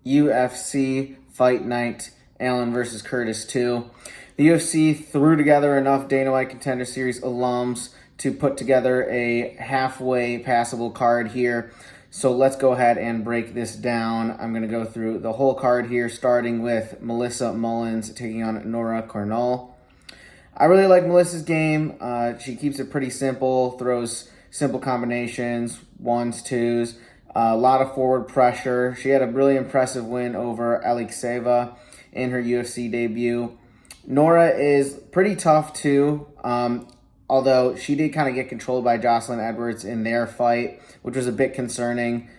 UFC Fight Night, Allen versus Curtis 2. The UFC threw together enough Dana White Contender Series alums to put together a halfway passable card here. So let's go ahead and break this down. I'm going to go through the whole card here, starting with Melissa Mullins taking on Nora Cornolle. I really like Melissa's game. She keeps it pretty simple, throws simple combinations, ones, twos, a lot of forward pressure. She had a really impressive win over Almeida in her UFC debut. Nora is pretty tough too, although she did kind of get controlled by Jocelyn Edwards in their fight, which was a bit concerning.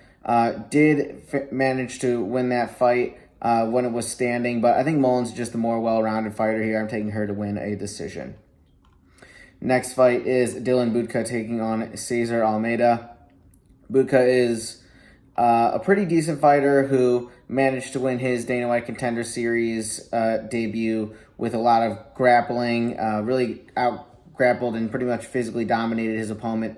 Did manage to win that fight when it was standing, but I think Mullins is just the more well-rounded fighter here. I'm taking her to win a decision. Next fight is Dylan Budka taking on Cesar Almeida. Budka is a pretty decent fighter who managed to win his Dana White Contender Series debut with a lot of grappling, really out-grappled and pretty much physically dominated his opponent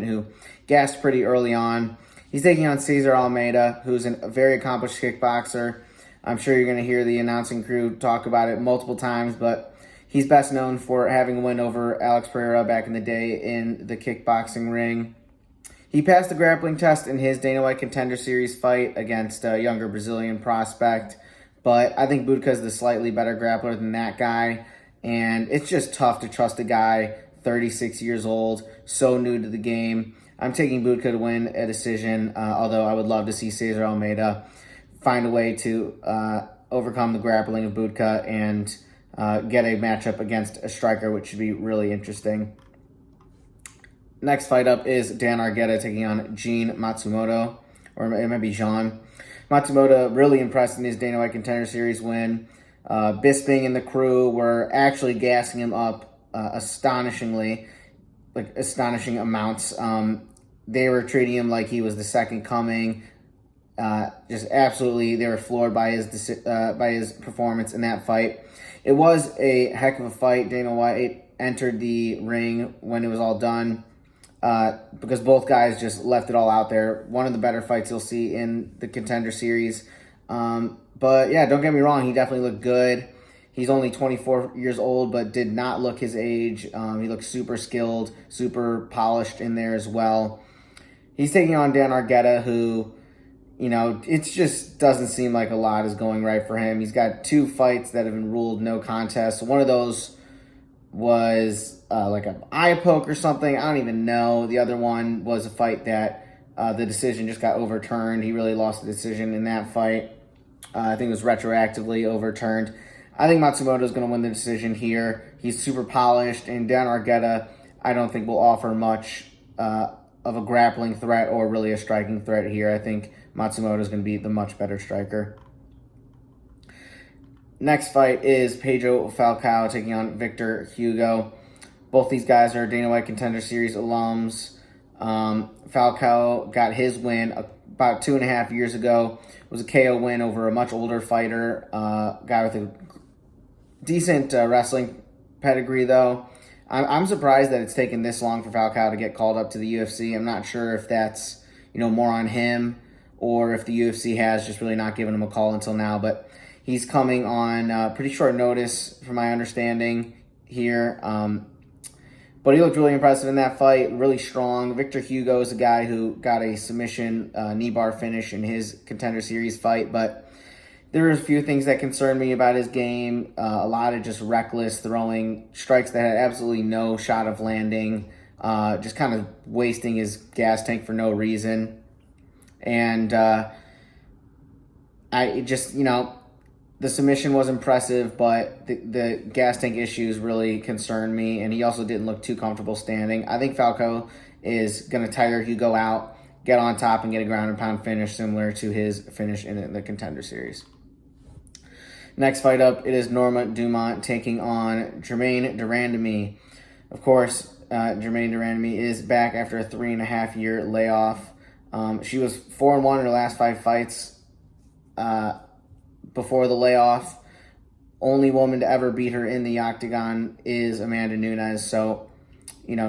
who gassed pretty early on. He's taking on Cesar Almeida, who's a very accomplished kickboxer. I'm sure you're going to hear the announcing crew talk about it multiple times, but he's best known for having a win over Alex Pereira back in the day in the kickboxing ring. He passed the grappling test in his Dana White Contender Series fight against a younger Brazilian prospect, but I think Budka is the slightly better grappler than that guy, and it's just tough to trust a guy 36 years old, so new to the game. I'm taking Budka to win a decision, although I would love to see Cesar Almeida find a way to overcome the grappling of Budka and get a matchup against a striker, which should be really interesting. Next fight up is Dan Argueta taking on Jean Matsumoto, or it might be Jean. Matsumoto really impressed in his Dana White Contender Series win. Bisping and the crew were actually gassing him up astonishing amounts. They were treating him like he was the second coming. Just absolutely, they were floored by his performance in that fight. It was a heck of a fight. Dana White entered the ring when it was all done because both guys just left it all out there. One of the better fights you'll see in the Contender Series. But yeah, don't get me wrong, he definitely looked good. He's only 24 years old, but did not look his age. He looked super skilled, super polished in there as well. He's taking on Dan Argueta, who, it just doesn't seem like a lot is going right for him. He's got 2 fights that have been ruled no contest. One of those was like an eye poke or something. I don't even know. The other one was a fight that the decision just got overturned. He really lost the decision in that fight. I think it was retroactively overturned. I think Matsumoto is going to win the decision here. He's super polished, and Dan Argueta, I don't think will offer much of a grappling threat or really a striking threat here. I think Matsumoto is going to be the much better striker. Next fight is Pedro Falcao taking on Victor Hugo. Both these guys are Dana White Contender Series alums. Falcao got his win about 2.5 years ago. It was a KO win over a much older fighter, guy with a decent wrestling pedigree, though. I'm surprised that it's taken this long for Falcao to get called up to the UFC. I'm not sure if that's more on him or if the UFC has just really not given him a call until now. But he's coming on pretty short notice, from my understanding here. But he looked really impressive in that fight, really strong. Victor Hugo is a guy who got a submission knee bar finish in his Contender Series fight, but there were a few things that concerned me about his game. A lot of just reckless throwing strikes that had absolutely no shot of landing, just kind of wasting his gas tank for no reason. And the submission was impressive, but the gas tank issues really concerned me, and he also didn't look too comfortable standing. I think Falcao is going to tire Hugo out, get on top, and get a ground and pound finish similar to his finish in the Contender Series. Next fight up, it is Norma Dumont taking on Germaine de Randamie. Of course, Germaine de Randamie is back after a 3.5-year layoff. She was 4-1 in her last 5 fights before the layoff. Only woman to ever beat her in the octagon is Amanda Nunes. So,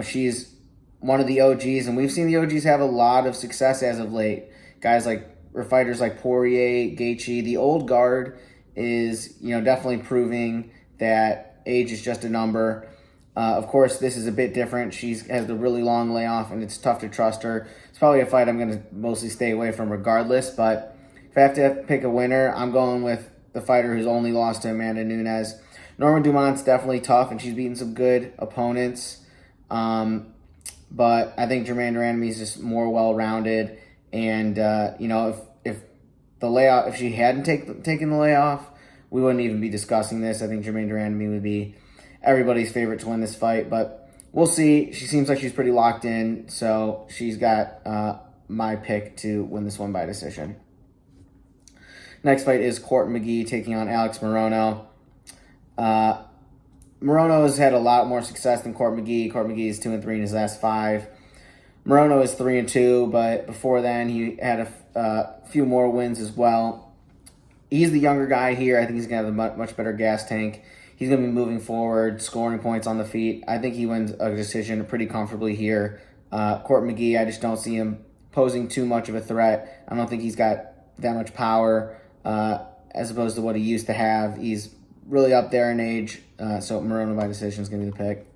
she's one of the OGs, and we've seen the OGs have a lot of success as of late. Guys like or fighters like Poirier, Gaethje, the old guard is, definitely proving that age is just a number. Of course, this is a bit different. She has the really long layoff, and it's tough to trust her. It's probably a fight I'm going to mostly stay away from regardless, but if I have to pick a winner, I'm going with the fighter who's only lost to Amanda Nunes. Norma Dumont's definitely tough, and she's beaten some good opponents. But I think Germaine Randamie is just more well-rounded. And, if she hadn't taken the layoff, we wouldn't even be discussing this. I think Germaine Randamie would be everybody's favorite to win this fight. But we'll see. She seems like she's pretty locked in. So she's got my pick to win this one by decision. Next fight is Court McGee taking on Alex Morono. Morono has had a lot more success than Court McGee. Court McGee is 2-3 in his last 5. Morono is 3-2, but before then he had a few more wins as well. He's the younger guy here. I think he's going to have a much better gas tank. He's going to be moving forward, scoring points on the feet. I think he wins a decision pretty comfortably here. Court McGee, I just don't see him posing too much of a threat. I don't think he's got that much power as opposed to what he used to have. He's really up there in age, so Morono by decision is going to be the pick.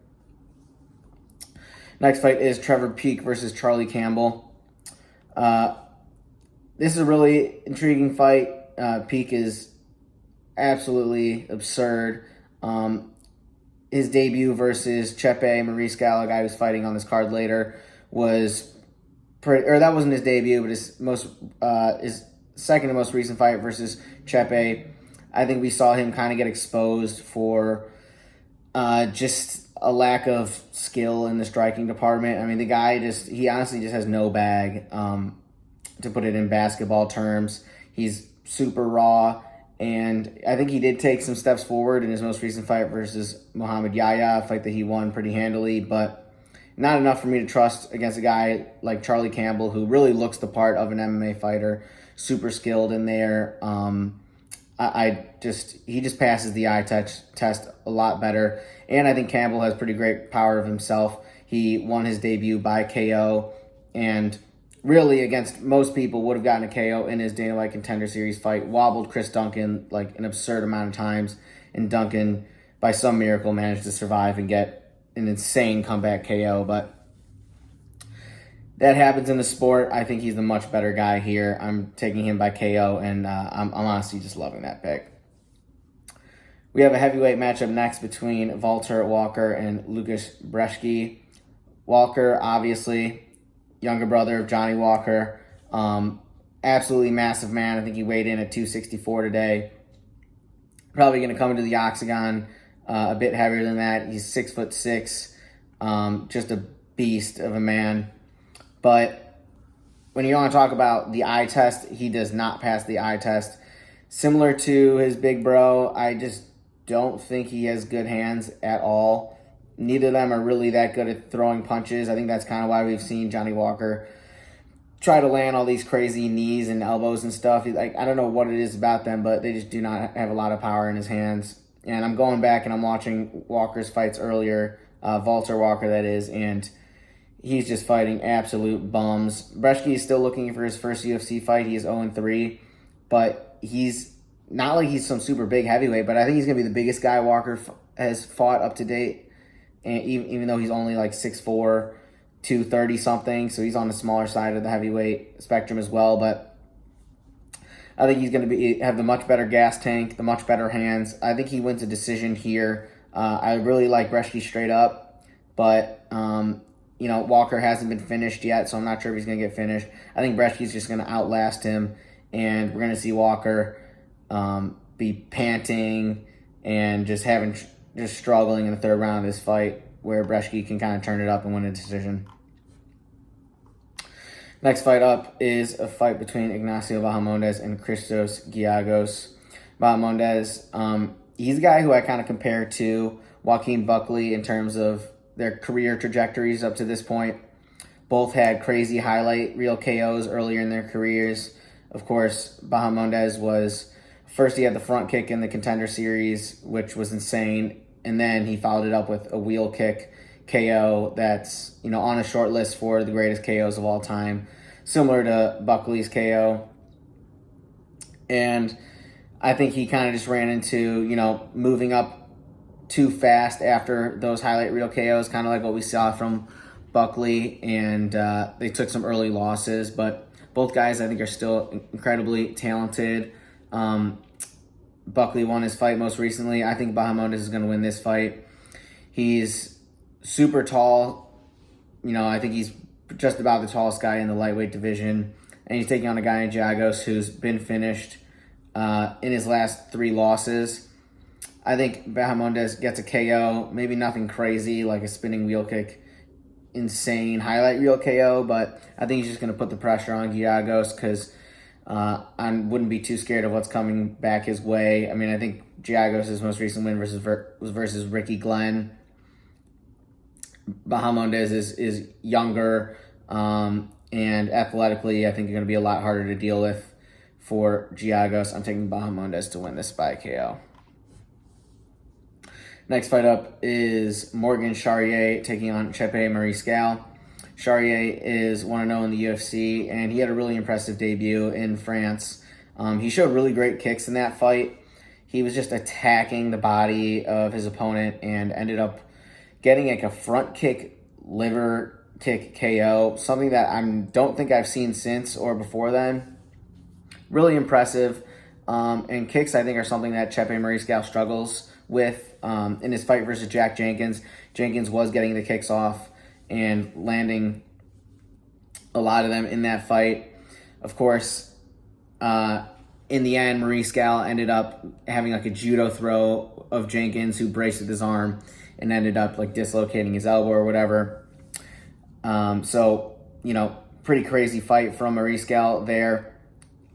Next fight is Trevor Peek versus Charlie Campbell. This is a really intriguing fight. Peek is absolutely absurd. His debut versus Chepe Mariscal, a guy who's fighting on this card later, that wasn't his debut, but his second to most recent fight versus Chepe. I think we saw him kind of get exposed for just a lack of skill in the striking department. I mean, the guy he honestly just has no bag, to put it in basketball terms. He's super raw, and I think he did take some steps forward in his most recent fight versus Muhammad Yahya, a fight that he won pretty handily, but not enough for me to trust against a guy like Charlie Campbell, who really looks the part of an MMA fighter, super skilled in there. He just passes the eye test a lot better. And I think Campbell has pretty great power of himself. He won his debut by KO, and really against most people would have gotten a KO in his Dana White Contender Series fight. Wobbled Chris Duncan like an absurd amount of times, and Duncan, by some miracle, managed to survive and get an insane comeback KO. But that happens in the sport. I think he's the much better guy here. I'm taking him by KO, and I'm honestly just loving that pick. We have a heavyweight matchup next between Valter Walker and Lukasz Brzeski. Walker, obviously, younger brother of Johnny Walker. Absolutely massive man. I think he weighed in at 264 today. Probably going to come into the octagon a bit heavier than that. He's 6'6", just a beast of a man. But when you want to talk about the eye test, he does not pass the eye test. Similar to his big bro, I just don't think he has good hands at all. Neither of them are really that good at throwing punches. I think that's kind of why we've seen Johnny Walker try to land all these crazy knees and elbows and stuff. I don't know what it is about them, but they just do not have a lot of power in his hands. And I'm going back and I'm watching Walker's fights earlier, Valter Walker that is, and he's just fighting absolute bums. Brzeski is still looking for his first UFC fight. He is 0-3, but he's not like he's some super big heavyweight, but I think he's going to be the biggest guy Walker has fought up to date, and even though he's only like 6'4", 230 something, so he's on the smaller side of the heavyweight spectrum as well. But I think he's going to have the much better gas tank, the much better hands. I think he wins a decision here. I really like Brzeski straight up, but Walker hasn't been finished yet, so I'm not sure if he's going to get finished. I think Brzeski's just going to outlast him, and we're going to see Walker be panting and just struggling in the third round of this fight, where Brzeski can kind of turn it up and win a decision. Next fight up is a fight between Ignacio Bahamondes and Christos Giagos. Bahamondes, he's a guy who I kind of compare to Joaquin Buckley in terms of their career trajectories up to this point. Both had crazy highlight reel KOs earlier in their careers. Of course, Bahamondes first he had the front kick in the Contender Series, which was insane, and then he followed it up with a wheel kick KO that's on a short list for the greatest KOs of all time, similar to Buckley's KO. And I think he kind of just ran into, moving up too fast after those highlight reel KOs, kind of like what we saw from Buckley, and they took some early losses, but both guys I think are still incredibly talented. Buckley won his fight most recently. I think Bahamondes is going to win this fight. He's super tall. I think he's just about the tallest guy in the lightweight division, and he's taking on a guy in Giagos who's been finished in his last 3 losses. I think Bahamondes gets a KO, maybe nothing crazy like a spinning wheel kick, insane highlight reel KO, but I think he's just going to put the pressure on Giagos because I wouldn't be too scared of what's coming back his way. I mean, I think Giagos' most recent win was versus Ricky Glenn. Bahamondes is younger and athletically, I think, going to be a lot harder to deal with for Giagos. I'm taking Bahamondes to win this by KO. Next fight up is Morgan Charrière taking on Chepe Mariscal. Charrière is 1-0 in the UFC, and he had a really impressive debut in France. He showed really great kicks in that fight. He was just attacking the body of his opponent and ended up getting like a front kick, liver kick KO, something that I don't think I've seen since or before then. Really impressive. And kicks, I think, are something that Chepe Mariscal struggles with in his fight versus Jack Jenkins. Jenkins was getting the kicks off and landing a lot of them in that fight. Of course, in the end, Mariscal ended up having like a judo throw of Jenkins, who braced with his arm and ended up like dislocating his elbow or whatever. So, pretty crazy fight from Mariscal there.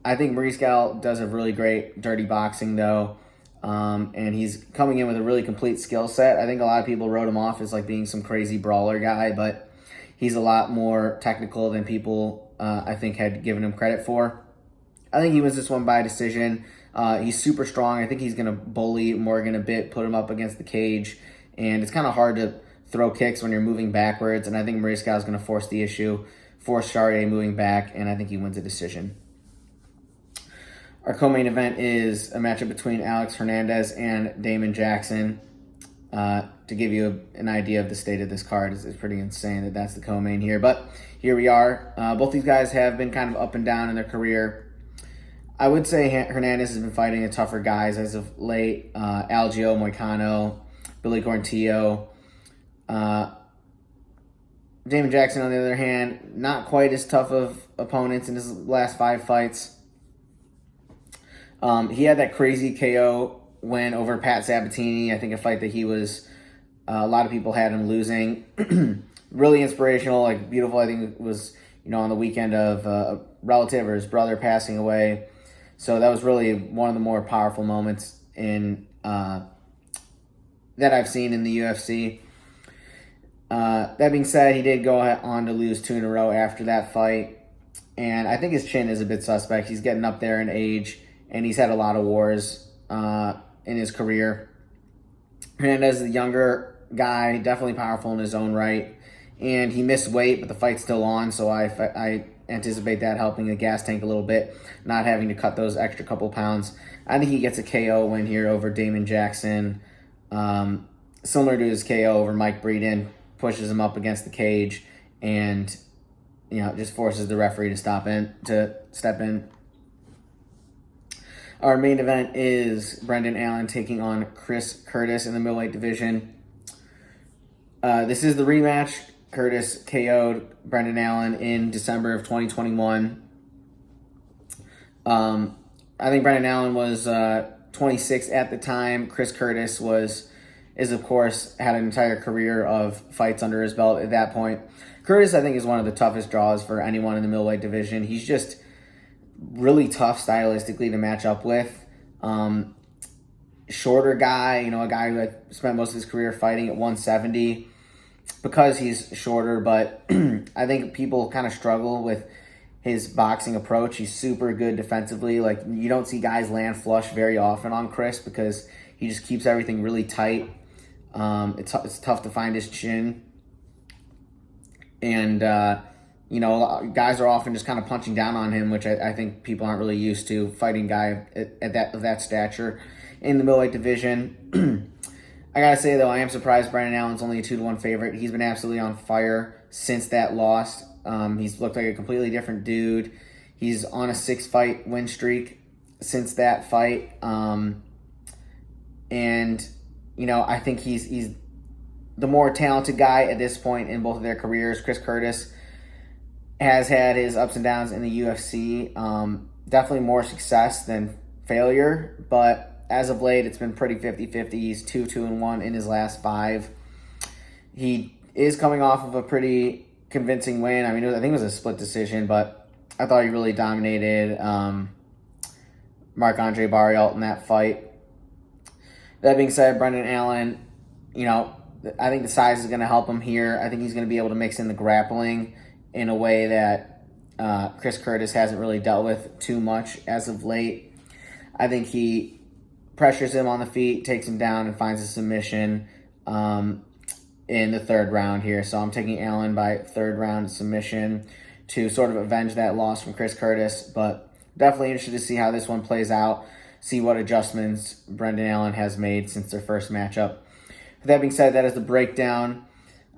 I think Mariscal does have really great dirty boxing, though, and he's coming in with a really complete skill set. I think a lot of people wrote him off as like being some crazy brawler guy, but he's a lot more technical than people, I think, had given him credit for. I think he wins this one by decision. He's super strong. I think he's going to bully Morgan a bit, put him up against the cage, and it's kind of hard to throw kicks when you're moving backwards, and I think Mariscal is going to force the issue, force Charrière moving back, and I think he wins a decision. Our co-main event is a matchup between Alex Hernandez and Damon Jackson. To give you an idea of the state of this card, it's pretty insane that that's the co-main here. But here we are. Both these guys have been kind of up and down in their career. I would say Hernandez has been fighting the tougher guys as of late. Algio Moicano, Billy Quarantillo. Damon Jackson, on the other hand, not quite as tough of opponents in his last 5 fights. He had that crazy KO win over Pat Sabatini. I think a fight that he was, a lot of people had him losing. Really inspirational, like beautiful. I think it was, on the weekend of a relative or his brother passing away. So that was really one of the more powerful moments in that I've seen in the UFC. That being said, he did go on to lose 2 in a row after that fight. And I think his chin is a bit suspect. He's getting up there in age, and he's had a lot of wars in his career. Hernandez is a younger guy, definitely powerful in his own right. And he missed weight, but the fight's still on, so I anticipate that helping the gas tank a little bit, not having to cut those extra couple pounds. I think he gets a KO win here over Damon Jackson. Similar to his KO over Mike Breeden, pushes him up against the cage and just forces the referee to step in. Our main event is Brendan Allen taking on Chris Curtis in the middleweight division. This is the rematch. Curtis KO'd Brendan Allen in December of 2021. I think Brendan Allen was 26 at the time. Chris Curtis is of course had an entire career of fights under his belt at that point. Curtis, I think, is one of the toughest draws for anyone in the middleweight division. He's just really tough stylistically to match up with. Shorter guy, a guy who had spent most of his career fighting at 170 because he's shorter, but I think people kind of struggle with his boxing approach. He's super good defensively. Like, you don't see guys land flush very often on Chris because he just keeps everything really tight. It's tough to find his chin. And guys are often just kind of punching down on him, which I think people aren't really used to, fighting guy of that stature in the middleweight division. I gotta say, though, I am surprised Brendan Allen's only a 2-1 favorite. He's been absolutely on fire since that loss. He's looked like a completely different dude. He's on a 6-fight win streak since that fight. And, I think he's the more talented guy at this point in both of their careers. Chris Curtis has had his ups and downs in the UFC. Definitely more success than failure, but as of late, it's been pretty 50-50. He's 2-1 in his last 5. He is coming off of a pretty convincing win. I think it was a split decision, but I thought he really dominated Marc-Andre Barriault in that fight. That being said, Brendan Allen, I think the size is going to help him here. I think he's going to be able to mix in the grappling in a way that Chris Curtis hasn't really dealt with too much as of late. I think he pressures him on the feet, takes him down, and finds a submission in the 3rd round here. So I'm taking Allen by 3rd round submission to sort of avenge that loss from Chris Curtis. But definitely interested to see how this one plays out, see what adjustments Brendan Allen has made since their first matchup. With that being said, that is the breakdown.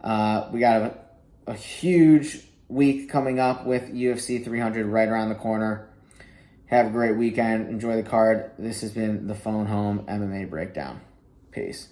We got a huge week coming up with UFC 300 right around the corner. Have a great weekend. Enjoy the card. This has been the Phone Home MMA Breakdown. Peace.